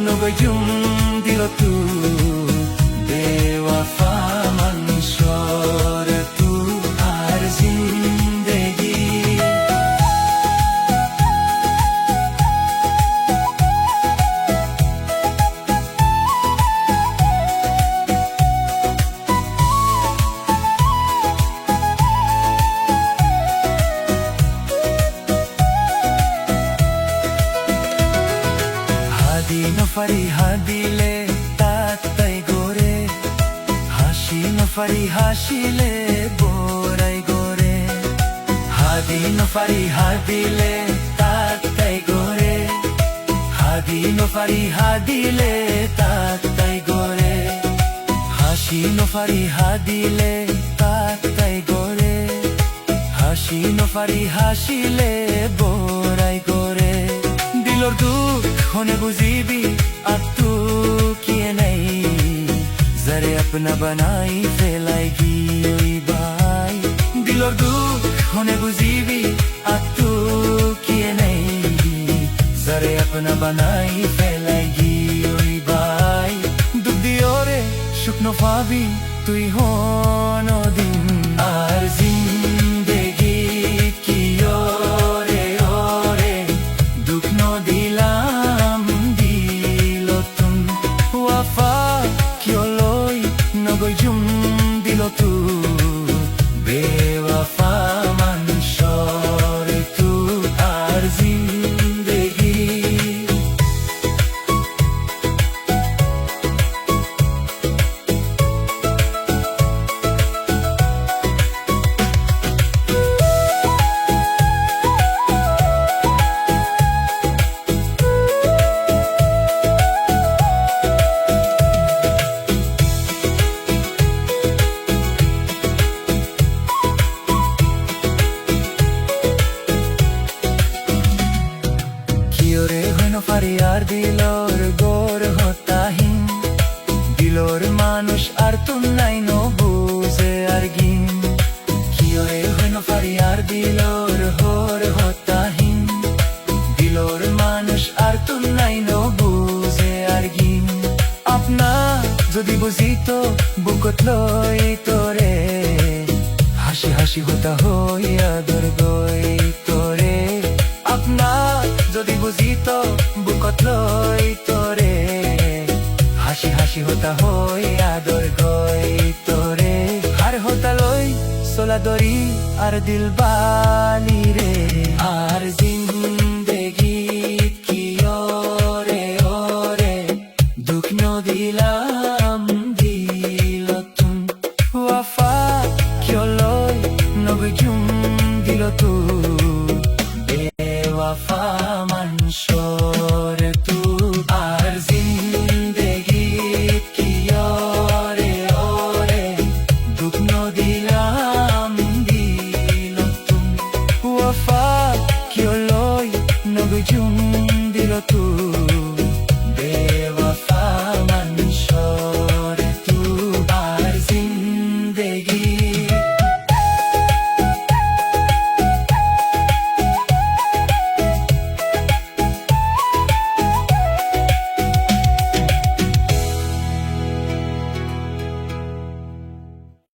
নগজুম দিল তু বেওয়াফা মনসর তু আর জিন্দেগি ফারিহা দিলে তাই গোরে হাসি ফারিহা শিলে বোরাই গোরে হাদিন ফারিহা দিলে তাই গোরে হাদিন ফারিহা দিলে তাই গোরে হাসি ফারিহা দিলে তাই গোরে হাসি ফারিহা শিলে বোরাই গোরে দিলর দুঃখ হনে বুঝিবি আর তু কিয়ে নেই জরে আপনা বানাই ফেলাইগি ওই ভাই দিলর দুঃখ হনে বুঝিবি আর তু কিয়ে নেই জরে আপনা বানাই ফেলাইগি ওই ভাই দুঃখ দিওরে শুকনো পাবি তুই হন দিন আর জিন্দেগি কি ওরে ওরে দুঃখ ন দিলাম দিল তুম ওয়াফা কিয়লৈ নগজুম দিল তু বেওয়াফা মনসর তু আর জিন্দেগি ফারিয়ার দিলর গোর হতাহীন দিলর মানুষ আর তুম নাই ন বুঝে আর গিন কিয়রে হইন ফারিয়ার দিলর হোর হতাহীন দিলর মানুষ আর তুম নাই ন বুঝে আর গিন আপনা যদি বুঝিত বুকত লই তোরে হাসি হাসি হতা হই আদর গই তোরে আপনা যদি বুঝিত বুকত লই তোরে হাসি হাসি হতা হই আদর গই তোরে আর হতা লই সোলা দরি আর দিল বালি রে আর জিন্দেগি কি ওরে ওরে দুঃখ ন দিলাম দিল তুম ওয়াফা কিয়লৈ নগজুম দিল তু বেওয়াফা মনসর তু আর জিন্দেগি কি ওরে ওরে দুঃখ ন দিলাম দিল তুম ওয়াফা কিয়লৈ নগজুম দিল তু